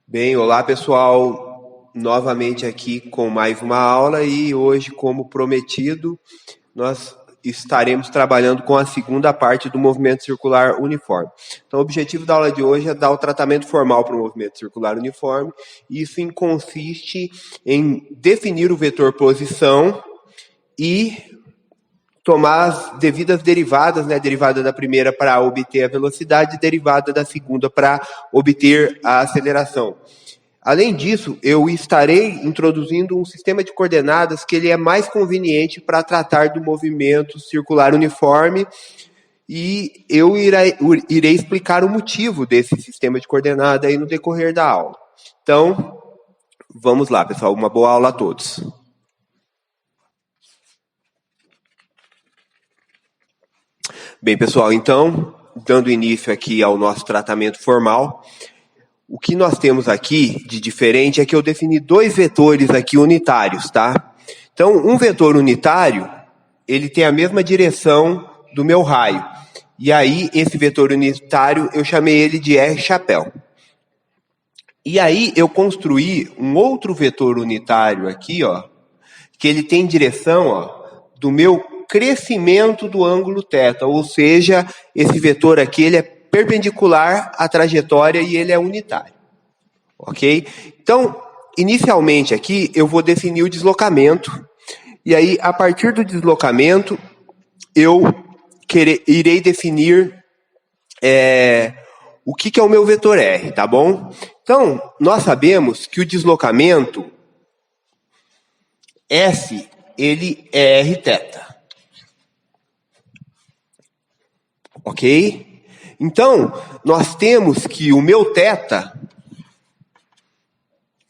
Bem, olá pessoal, novamente aqui com mais uma aula e hoje, como prometido, nós estaremos trabalhando com a segunda parte do movimento circular uniforme. Então, o objetivo da aula de hoje é dar o tratamento formal para o movimento circular uniforme. Isso consiste em definir o vetor posição e tomar as devidas derivadas, né? Derivada da primeira para obter a velocidade e derivada da segunda para obter a aceleração. Além disso, eu estarei introduzindo um sistema de coordenadas que ele é mais conveniente para tratar do movimento circular uniforme e eu irei explicar o motivo desse sistema de coordenada aí no decorrer da aula. Então, vamos lá, pessoal. Uma boa aula a todos. Bem, pessoal, então, dando início aqui ao nosso tratamento formal, o que nós temos aqui de diferente é que eu defini dois vetores aqui unitários, tá? Então, um vetor unitário, ele tem a mesma direção do meu raio. E aí, esse vetor unitário, eu chamei ele de R chapéu. E aí, eu construí um outro vetor unitário aqui, ó, que ele tem direção, ó, do meu crescimento do ângulo θ, ou seja, esse vetor aqui ele é perpendicular à trajetória e ele é unitário, ok? Então, inicialmente aqui eu vou definir o deslocamento e aí a partir do deslocamento eu irei definir o que é o meu vetor R, tá bom? Então, nós sabemos que o deslocamento S, ele é Rθ. Ok? Então, nós temos que o meu θ,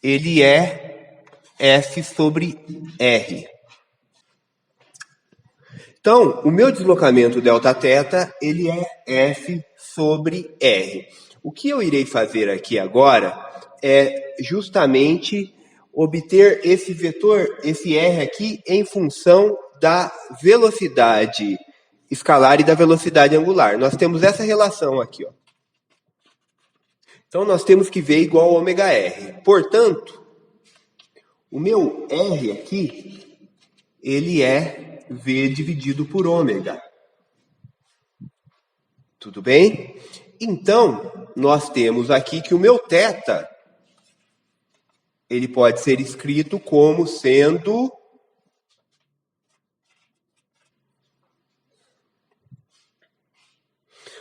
ele é S sobre R. Então, o meu deslocamento Δθ, ele é S sobre R. O que eu irei fazer aqui agora é justamente obter esse vetor, esse R aqui, em função da velocidade escalar e da velocidade angular. Nós temos essa relação aqui, ó. Então, nós temos que V igual a ômega-R. Portanto, o meu R aqui, ele é V dividido por ômega. Tudo bem? Então, nós temos aqui que o meu θ, ele pode ser escrito como sendo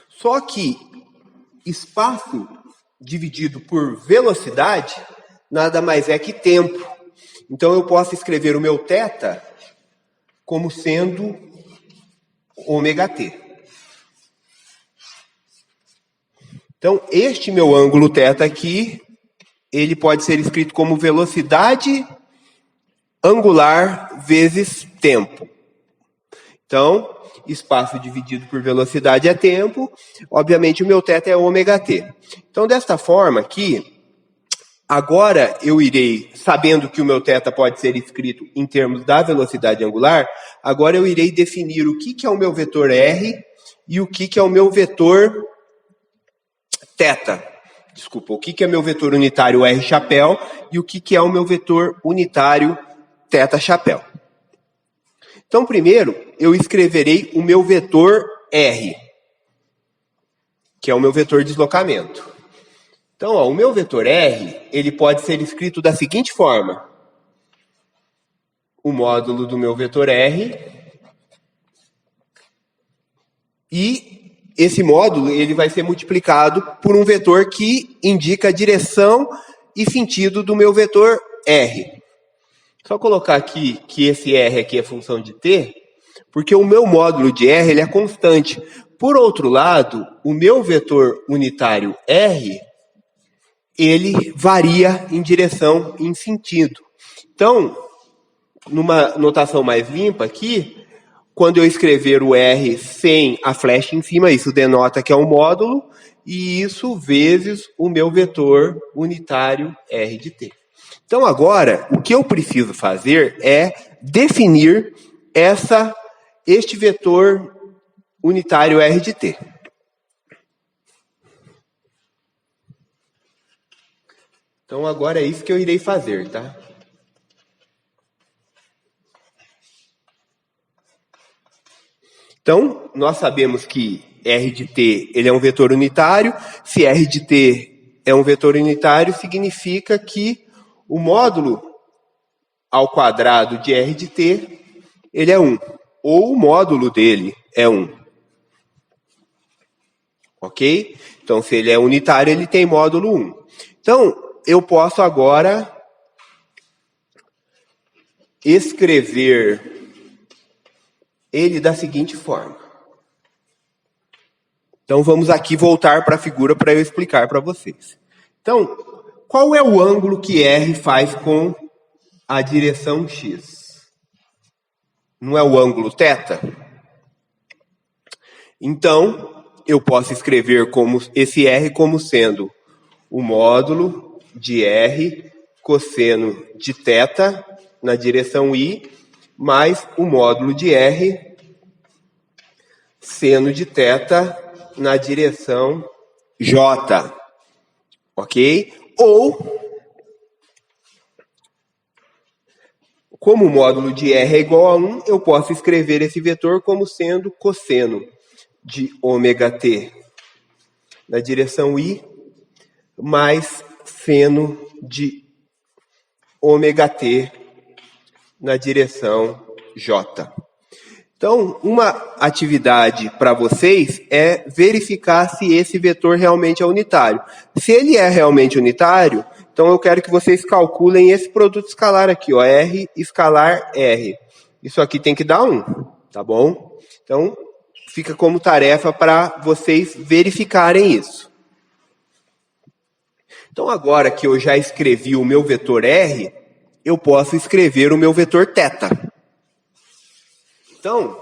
só que espaço dividido por velocidade nada mais é que tempo. Então, eu posso escrever o meu θ como sendo ômega-t. Então, este meu ângulo θ aqui, ele pode ser escrito como velocidade angular vezes tempo. Então, espaço dividido por velocidade é tempo. Obviamente, o meu θ é ômega-t. Então, desta forma aqui, agora eu irei, sabendo que o meu θ pode ser escrito em termos da velocidade angular, agora eu irei definir o que é o meu vetor R e o que é o meu vetor θ. Desculpa, o que é meu vetor unitário R chapéu e o que é o meu vetor unitário θ chapéu. Então, primeiro, eu escreverei o meu vetor R, que é o meu vetor de deslocamento. Então, ó, o meu vetor R, ele pode ser escrito da seguinte forma. O módulo do meu vetor R. E esse módulo, ele vai ser multiplicado por um vetor que indica a direção e sentido do meu vetor R. Só colocar aqui que esse R aqui é função de t, porque o meu módulo de R ele é constante. Por outro lado, o meu vetor unitário R, ele varia em direção e em sentido. Então, numa notação mais limpa aqui, quando eu escrever o R sem a flecha em cima, isso denota que é um módulo, e isso vezes o meu vetor unitário R de t. Então, agora, o que eu preciso fazer é definir este vetor unitário R de t. Então agora é isso que eu irei fazer, tá? Então, nós sabemos que R de t ele é um vetor unitário. Se R de t é um vetor unitário, significa que o módulo ao quadrado de R de t ele é 1. Ou o módulo dele é 1. Ok? Então, se ele é unitário, ele tem módulo 1. Então, eu posso agora escrever ele da seguinte forma. Então, vamos aqui voltar para a figura para eu explicar para vocês. Então, qual é o ângulo que R faz com a direção X? Não é o ângulo θ? Então, eu posso escrever como esse R como sendo o módulo de R cosseno de θ na direção I, mais o módulo de R seno de θ na direção J. Ok? Ou, como o módulo de R é igual a 1, eu posso escrever esse vetor como sendo cosseno de ômega-t na direção I, mais seno de ômega-t na direção J. Então, uma atividade para vocês é verificar se esse vetor realmente é unitário. Se ele é realmente unitário, então eu quero que vocês calculem esse produto escalar aqui, ó, R escalar R. Isso aqui tem que dar 1, tá bom? Então, fica como tarefa para vocês verificarem isso. Então, agora que eu já escrevi o meu vetor R, eu posso escrever o meu vetor θ. Então,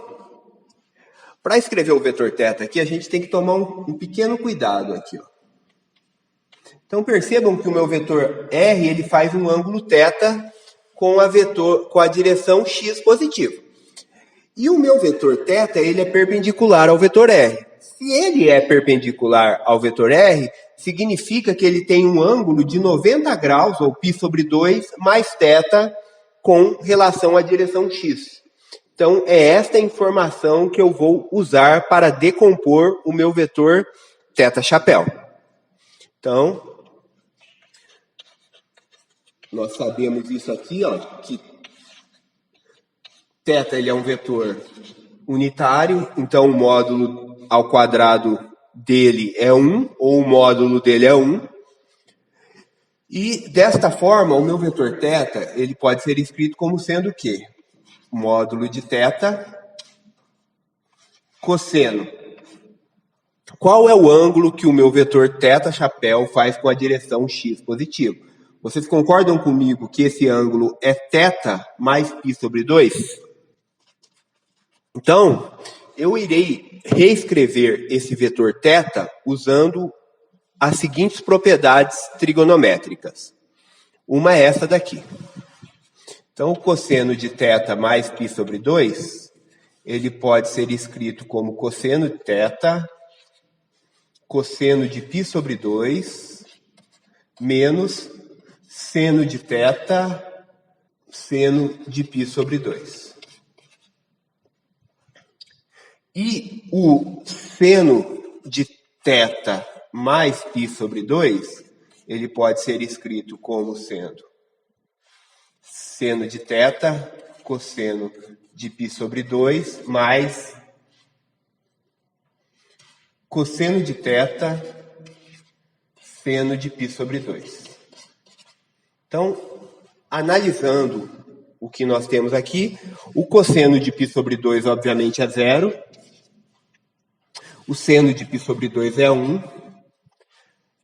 para escrever o vetor θ aqui, a gente tem que tomar um pequeno cuidado aqui, ó. Então, percebam que o meu vetor R ele faz um ângulo θ com a direção x positiva. E o meu vetor θ ele é perpendicular ao vetor R. Se ele é perpendicular ao vetor R, significa que ele tem um ângulo de 90 graus, ou π sobre 2, mais θ com relação à direção x. Então, é esta informação que eu vou usar para decompor o meu vetor θ chapéu. Então, nós sabemos isso aqui, ó, que θ ele é um vetor unitário, então o módulo ao quadrado dele é 1, ou o módulo dele é 1. E, desta forma, o meu vetor θ ele pode ser escrito como sendo o quê? Módulo de θ cosseno. Qual é o ângulo que o meu vetor θ chapéu faz com a direção x positivo? Vocês concordam comigo que esse ângulo é θ mais π sobre 2? Então, eu irei reescrever esse vetor θ usando as seguintes propriedades trigonométricas. Uma é essa daqui. Então, o cosseno de θ mais π sobre 2, ele pode ser escrito como cosseno de θ, cosseno de π sobre 2, menos seno de θ, seno de π sobre 2. E o seno de θ mais π sobre 2, ele pode ser escrito como sendo seno de θ, cosseno de π sobre 2, mais cosseno de θ, seno de π sobre 2. Então, analisando o que nós temos aqui, o cosseno de π sobre 2, obviamente, é 0. O seno de π sobre 2 é 1.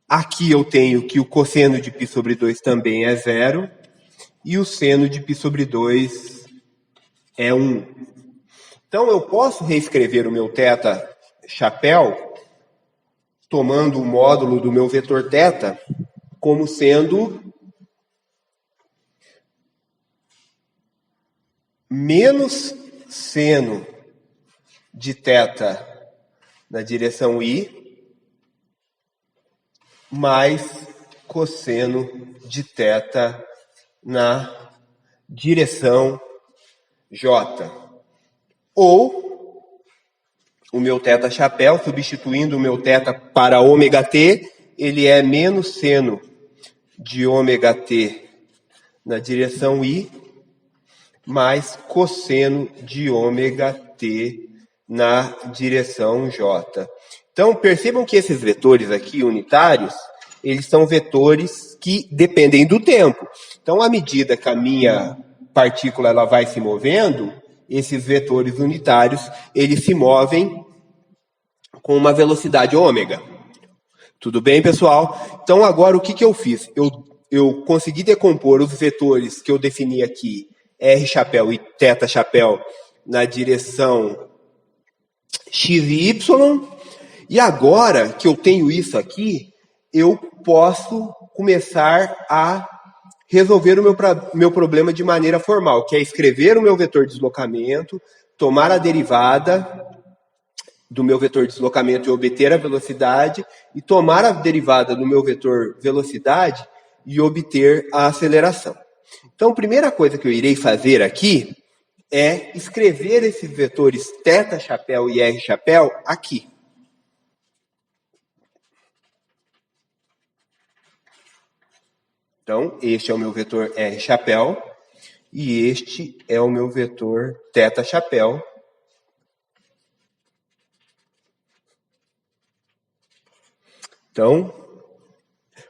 Aqui eu tenho que o cosseno de π sobre 2 também é 0. E o seno de π sobre 2 é 1. Então, eu posso reescrever o meu θ chapéu tomando o módulo do meu vetor θ como sendo menos seno de θ na direção I, mais cosseno de θ na direção J. Ou o meu θ chapéu, substituindo o meu θ para ômega-t, ele é menos seno de ômega-t na direção I, mais cosseno de ômega-t na direção J. Então, percebam que esses vetores aqui, unitários, eles são vetores que dependem do tempo. Então, à medida que a minha partícula ela vai se movendo, esses vetores unitários, eles se movem com uma velocidade ômega. Tudo bem, pessoal? Então, agora, o que eu fiz? Eu consegui decompor os vetores que eu defini aqui, R chapéu e θ chapéu, na direção x e y. E agora que eu tenho isso aqui, eu posso começar a resolver o meu problema de maneira formal, que é escrever o meu vetor de deslocamento, tomar a derivada do meu vetor de deslocamento e obter a velocidade, e tomar a derivada do meu vetor velocidade e obter a aceleração. Então, a primeira coisa que eu irei fazer aqui é escrever esses vetores θ chapéu e R chapéu aqui. Então, este é o meu vetor R chapéu e este é o meu vetor θ chapéu. Então,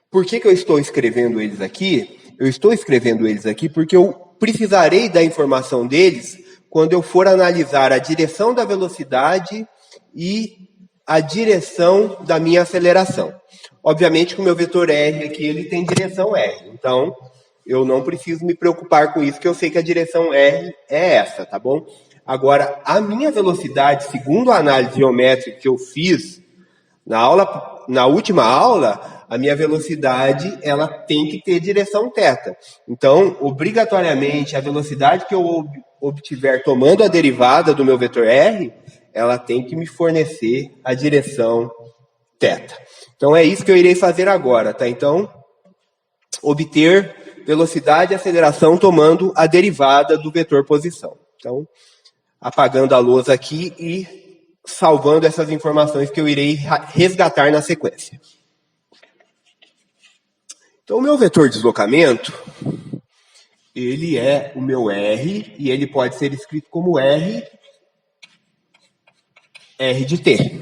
por que eu estou escrevendo eles aqui? Eu estou escrevendo eles aqui porque eu precisarei da informação deles quando eu for analisar a direção da velocidade e a direção da minha aceleração. Obviamente que o meu vetor R aqui ele tem direção R, então eu não preciso me preocupar com isso, que eu sei que a direção R é essa, tá bom? Agora, a minha velocidade, segundo a análise geométrica que eu fiz na última aula, a minha velocidade ela tem que ter direção θ. Então, obrigatoriamente, a velocidade que eu obtiver tomando a derivada do meu vetor R, ela tem que me fornecer a direção θ. Então, é isso que eu irei fazer agora, tá? Então, obter velocidade e aceleração tomando a derivada do vetor posição. Então, apagando a lousa aqui e salvando essas informações que eu irei resgatar na sequência. Então, o meu vetor de deslocamento, ele é o meu R, e ele pode ser escrito como R de t.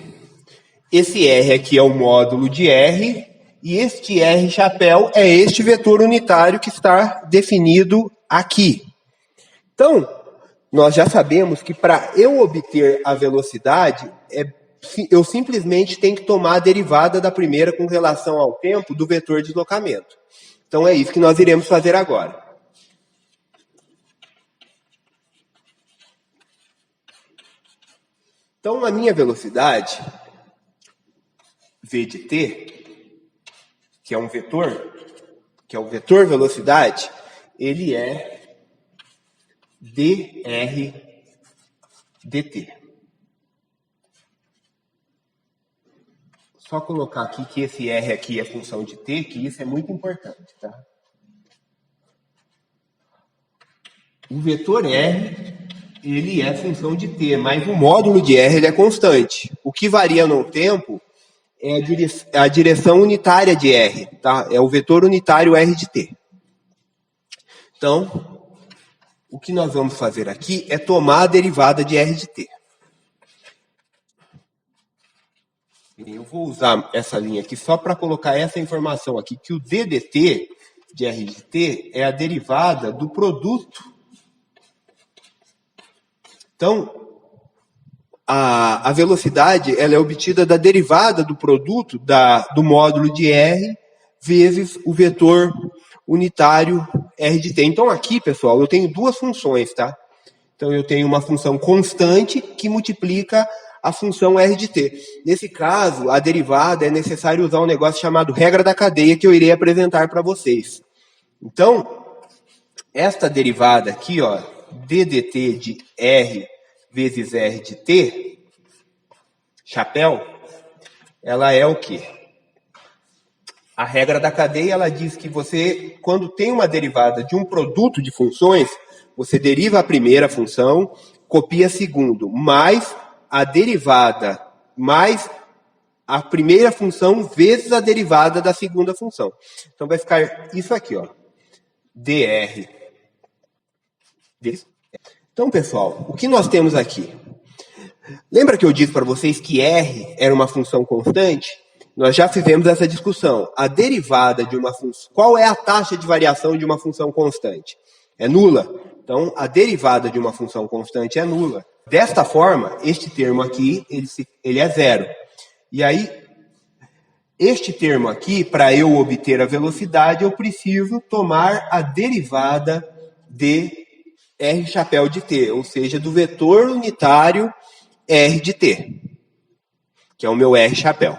Esse R aqui é o módulo de R, e este R chapéu é este vetor unitário que está definido aqui. Então, nós já sabemos que para eu obter a velocidade, eu simplesmente tenho que tomar a derivada da primeira com relação ao tempo do vetor de deslocamento. Então, é isso que nós iremos fazer agora. Então, a minha velocidade, v de t, que é o vetor velocidade, ele é dr dt. Só colocar aqui que esse R aqui é função de t, que isso é muito importante, tá? O vetor R, ele é função de t, mas o módulo de R ele é constante. O que varia no tempo é a direção unitária de R, tá? É o vetor unitário R de t. Então, o que nós vamos fazer aqui é tomar a derivada de R de t. Eu vou usar essa linha aqui só para colocar essa informação aqui, que o d dt de R de t é a derivada do produto. Então, a velocidade ela é obtida da derivada do produto do módulo de R vezes o vetor unitário R de t. Então, aqui, pessoal, eu tenho duas funções, tá? Então, eu tenho uma função constante que multiplica a função R de t. Nesse caso, a derivada é necessário usar um negócio chamado regra da cadeia, que eu irei apresentar para vocês. Então, esta derivada aqui, ó, d dt de R vezes R de t, chapéu, ela é o quê? A regra da cadeia, ela diz que você, quando tem uma derivada de um produto de funções, você deriva a primeira função, copia a segunda, mais a derivada, mais a primeira função vezes a derivada da segunda função. Então vai ficar isso aqui, ó, dr. Então, pessoal, o que nós temos aqui? Lembra que eu disse para vocês que r era uma função constante? Nós já fizemos essa discussão. A derivada de uma função... Qual é a taxa de variação de uma função constante? É nula. Então, a derivada de uma função constante é nula. Desta forma, este termo aqui, ele é zero. E aí, este termo aqui, para eu obter a velocidade, eu preciso tomar a derivada de r chapéu de t, ou seja, do vetor unitário r de t, que é o meu r chapéu.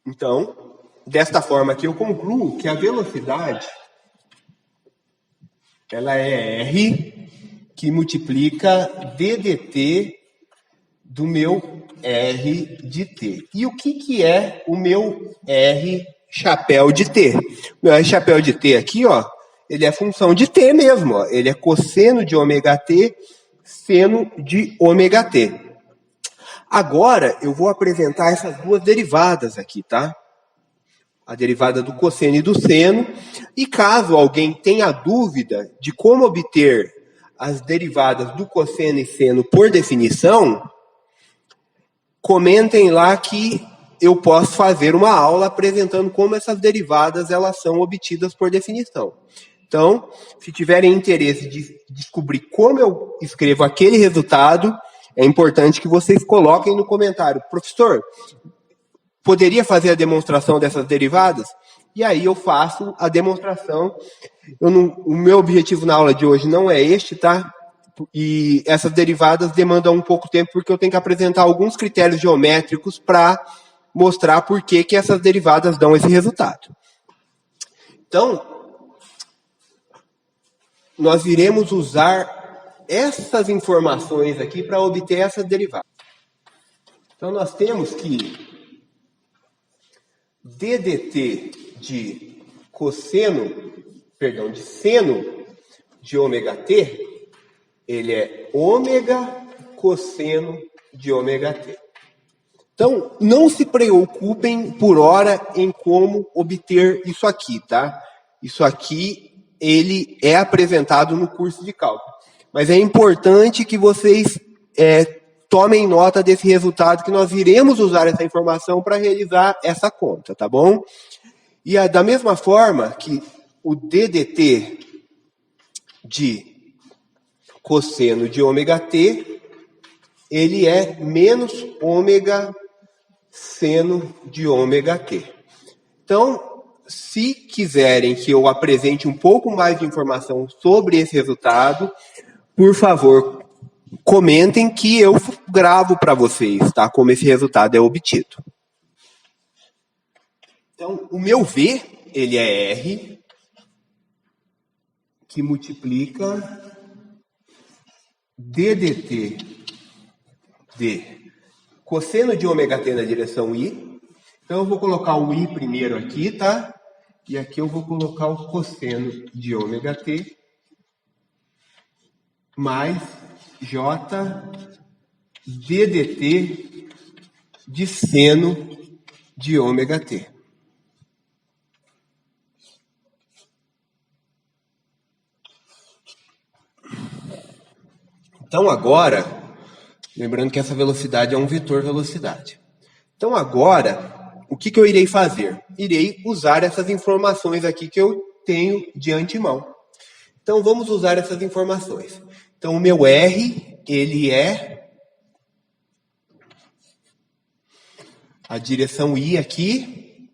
Então, desta forma aqui, eu concluo que a velocidade ela é r que multiplica d dt do meu r de t. E o que é o meu r chapéu de t? O meu r chapéu de t aqui, ó, ele é função de t mesmo, ó. Ele é cosseno de ômega t, seno de ômega t. Agora, eu vou apresentar essas duas derivadas aqui, tá? A derivada do cosseno e do seno. E caso alguém tenha dúvida de como obter as derivadas do cosseno e seno por definição, comentem lá que eu posso fazer uma aula apresentando como essas derivadas elas são obtidas por definição. Então, se tiverem interesse de descobrir como eu escrevo aquele resultado, é importante que vocês coloquem no comentário. Professor, poderia fazer a demonstração dessas derivadas? E aí eu faço a demonstração. O meu objetivo na aula de hoje não é este, tá? E essas derivadas demandam um pouco de tempo, porque eu tenho que apresentar alguns critérios geométricos para mostrar por que essas derivadas dão esse resultado. Então, nós iremos usar essas informações aqui para obter essas derivadas. Então, nós temos que d dt de seno de ômega t, ele é ômega cosseno de ômega t. Então, não se preocupem por hora em como obter isso aqui, tá? Isso aqui, ele é apresentado no curso de cálculo. Mas é importante que vocês tomem nota desse resultado, que nós iremos usar essa informação para realizar essa conta, tá bom? E da mesma forma que o ddt de cosseno de ômega t, ele é menos ômega seno de ômega t. Então, se quiserem que eu apresente um pouco mais de informação sobre esse resultado, por favor, comentem que eu gravo para vocês, tá? Como esse resultado é obtido. Então, o meu V, ele é R, que multiplica ddt de cosseno de ômega t na direção I. Então, eu vou colocar o I primeiro aqui, tá? E aqui eu vou colocar o cosseno de ômega t mais J ddt de seno de ômega t. Então agora, lembrando que essa velocidade é um vetor velocidade. Então agora, o que eu irei fazer? Irei usar essas informações aqui que eu tenho de antemão. Então vamos usar essas informações. Então o meu R, ele é a direção I aqui,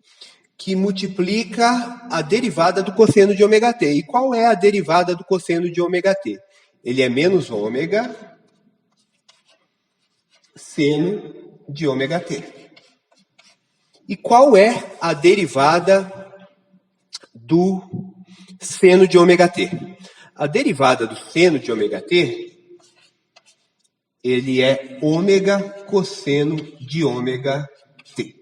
que multiplica a derivada do cosseno de ômega t. E qual é a derivada do cosseno de ômega t? Ele é menos ômega seno de ômega t. E qual é a derivada do seno de ômega t? A derivada do seno de ômega t, ele é ômega cosseno de ômega t.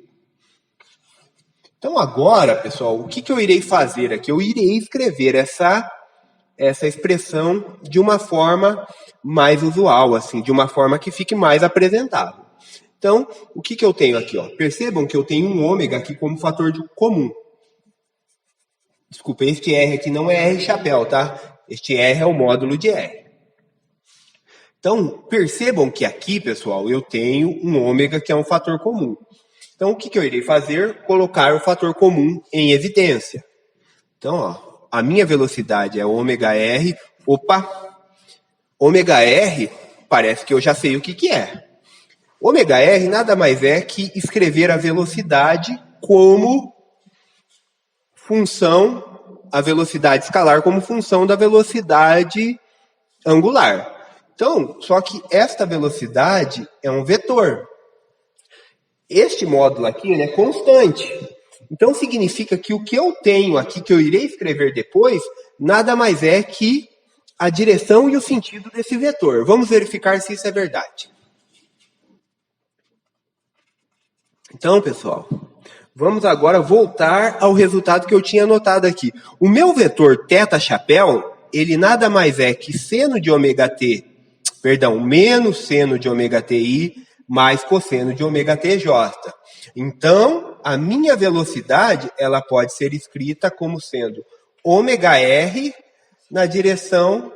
Então agora, pessoal, o que eu irei fazer aqui? Eu irei escrever essa expressão de uma forma mais usual, assim, de uma forma que fique mais apresentável. Então, o que eu tenho aqui? Ó? Percebam que eu tenho um ômega aqui como fator comum. Desculpa, este R aqui não é R chapéu, tá? Este R é o módulo de R. Então, percebam que aqui, pessoal, eu tenho um ômega que é um fator comum. Então, o que eu irei fazer? Colocar o fator comum em evidência. Então, ó, a minha velocidade é ômega R. Opa! Ômega R, parece que eu já sei o que é. Ômega R nada mais é que escrever a velocidade como função, a velocidade escalar como função da velocidade angular. Então, só que esta velocidade é um vetor. Este módulo aqui ele é constante. Então, significa que o que eu tenho aqui, que eu irei escrever depois, nada mais é que a direção e o sentido desse vetor. Vamos verificar se isso é verdade. Então, pessoal, vamos agora voltar ao resultado que eu tinha anotado aqui. O meu vetor θ chapéu, ele nada mais é que seno de ômega t, menos seno de ômega ti mais cosseno de ômega tj. Então, a minha velocidade, ela pode ser escrita como sendo ômega r na direção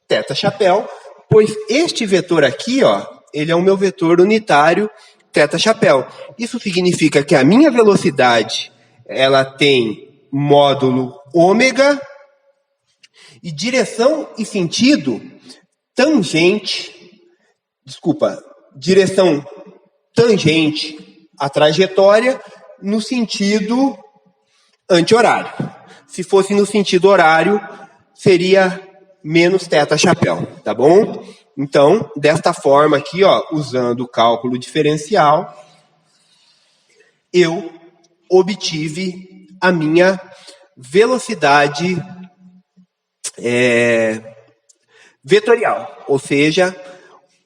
θ chapéu, pois este vetor aqui, ó, ele é o meu vetor unitário θ chapéu. Isso significa que a minha velocidade, ela tem módulo ômega e direção e sentido direção tangente à trajetória no sentido anti-horário. Se fosse no sentido horário, seria menos θ chapéu, tá bom? Então, desta forma aqui, ó, usando o cálculo diferencial, eu obtive a minha velocidade vetorial, ou seja,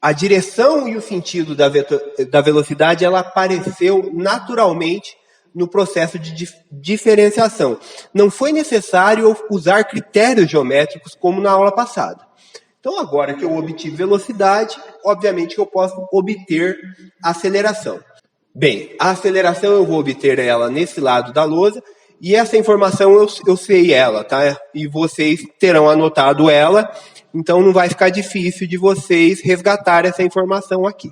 a direção e o sentido da velocidade ela apareceu naturalmente no processo de diferenciação. Não foi necessário usar critérios geométricos como na aula passada. Então, agora que eu obtive velocidade, obviamente que eu posso obter aceleração. Bem, a aceleração eu vou obter ela nesse lado da lousa, e essa informação eu sei ela, tá? E vocês terão anotado ela, então não vai ficar difícil de vocês resgatar essa informação aqui.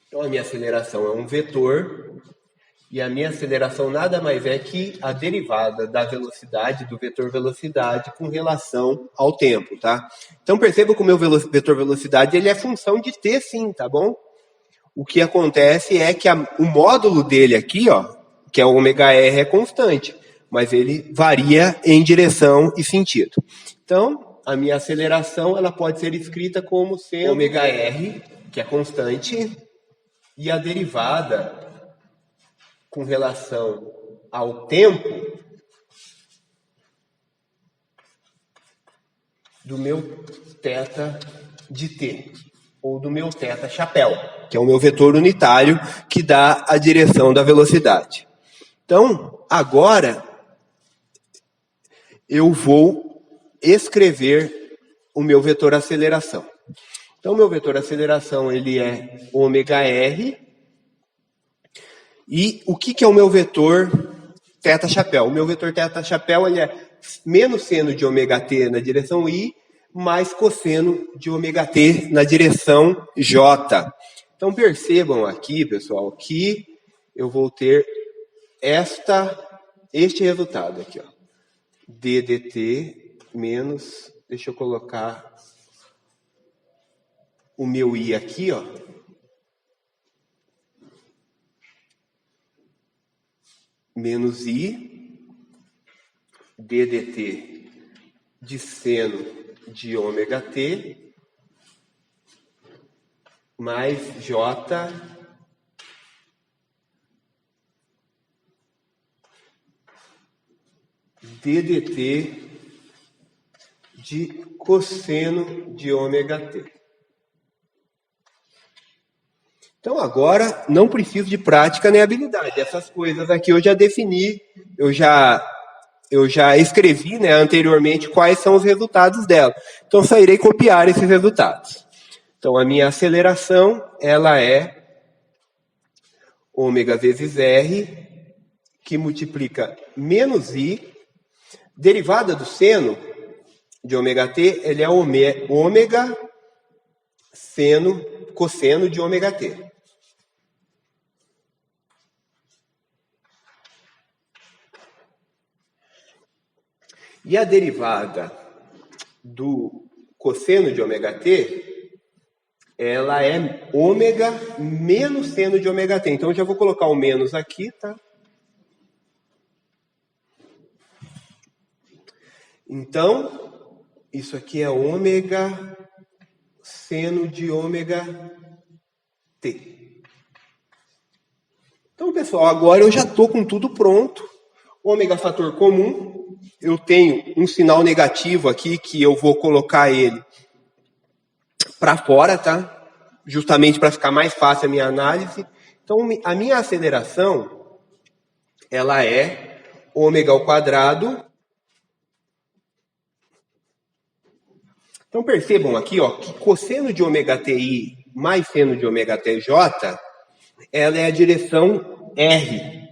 Então, a minha aceleração é um vetor, e a minha aceleração nada mais é que a derivada da velocidade, do vetor velocidade, com relação ao tempo, tá? Então, perceba que o meu vetor velocidade ele é função de t, sim, tá bom? O que acontece é que o módulo dele aqui, ó, que é o ômega r, é constante, mas ele varia em direção e sentido. Então, a minha aceleração ela pode ser escrita como sendo ômega r, que é constante, e a derivada com relação ao tempo do meu θ de t, ou do meu θ chapéu, que é o meu vetor unitário que dá a direção da velocidade. Então, agora eu vou escrever o meu vetor aceleração. Então, o meu vetor aceleração ele é ômega r. E o que é o meu vetor θ chapéu? O meu vetor θ chapéu ele é menos seno de ômega t na direção i, mais cosseno de ômega t na direção j. Então, percebam aqui, pessoal, que eu vou ter este resultado aqui, ó. d dt menos, deixa eu colocar o meu i aqui, ó. Menos i ddt de seno de ômega t mais j ddt de cosseno de ômega t. Então agora não preciso de prática nem habilidade. Essas coisas aqui eu já defini, eu já escrevi, né, anteriormente quais são os resultados dela. Então só irei copiar esses resultados. Então a minha aceleração, ela é ômega vezes R, que multiplica menos I, derivada do seno de ômega t, ele é ômega cosseno de ômega t. E a derivada do cosseno de ômega t, ela é ômega menos seno de ômega t. Então eu já vou colocar o menos aqui, tá? Então, isso aqui é ômega seno de ômega t. Então, pessoal, agora eu já estou com tudo pronto. Ômega fator comum. Eu tenho um sinal negativo aqui que eu vou colocar ele para fora, tá? Justamente para ficar mais fácil a minha análise. Então, a minha aceleração, ela é ômega ao quadrado. Então, percebam aqui, ó, que cosseno de ômega ti mais seno de ômega tj, ela é a direção R.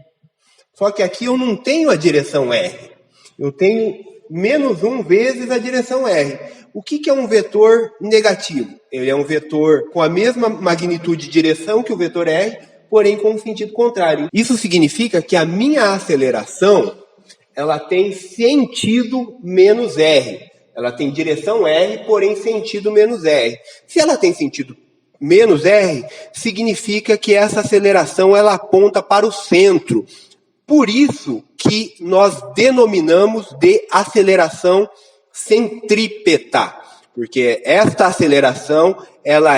Só que aqui eu não tenho a direção R. Eu tenho menos 1 vezes a direção R. O que é um vetor negativo? Ele é um vetor com a mesma magnitude de direção que o vetor R, porém com um sentido contrário. Isso significa que a minha aceleração, ela tem sentido menos R. Ela tem direção R, porém sentido menos R. Se ela tem sentido menos R, significa que essa aceleração ela aponta para o centro. Por isso que nós denominamos de aceleração centrípeta, porque esta aceleração ela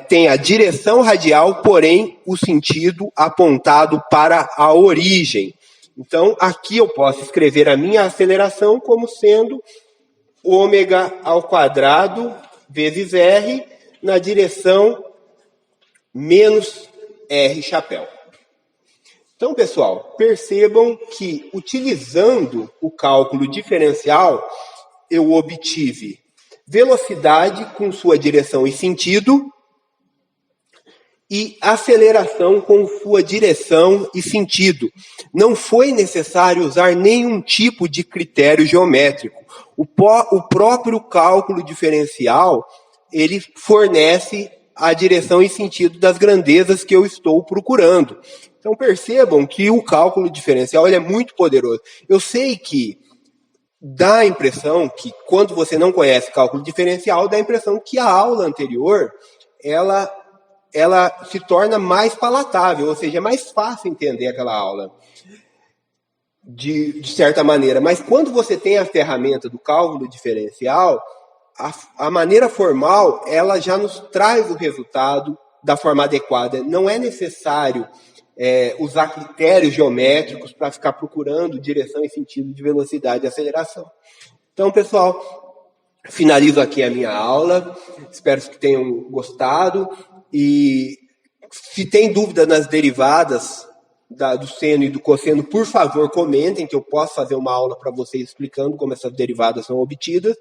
tem a direção radial, porém o sentido apontado para a origem. Então, aqui eu posso escrever a minha aceleração como sendo ômega ao quadrado vezes R na direção menos R chapéu. Então, pessoal, percebam que utilizando o cálculo diferencial, eu obtive velocidade com sua direção e sentido e aceleração com sua direção e sentido. Não foi necessário usar nenhum tipo de critério geométrico. O próprio cálculo diferencial, ele fornece a direção e sentido das grandezas que eu estou procurando. Então percebam que o cálculo diferencial ele é muito poderoso. Eu sei que dá a impressão que quando você não conhece cálculo diferencial, dá a impressão que a aula anterior, ela se torna mais palatável, ou seja, é mais fácil entender aquela aula, de certa maneira. Mas quando você tem a ferramenta do cálculo diferencial, a maneira formal, ela já nos traz o resultado da forma adequada. Não é necessário usar critérios geométricos para ficar procurando direção e sentido de velocidade e aceleração. Então, pessoal, finalizo aqui a minha aula. Espero que tenham gostado. E se tem dúvida nas derivadas do seno e do cosseno, por favor, comentem, que eu posso fazer uma aula para vocês explicando como essas derivadas são obtidas.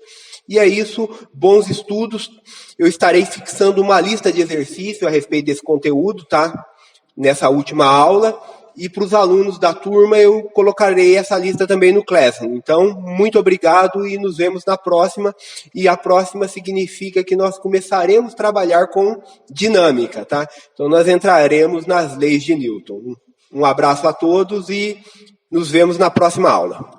E é isso, bons estudos. Eu estarei fixando uma lista de exercícios a respeito desse conteúdo, tá? Nessa última aula. E para os alunos da turma, eu colocarei essa lista também no Classroom. Então, muito obrigado e nos vemos na próxima. E a próxima significa que nós começaremos a trabalhar com dinâmica, tá? Então, nós entraremos nas leis de Newton. Um abraço a todos e nos vemos na próxima aula.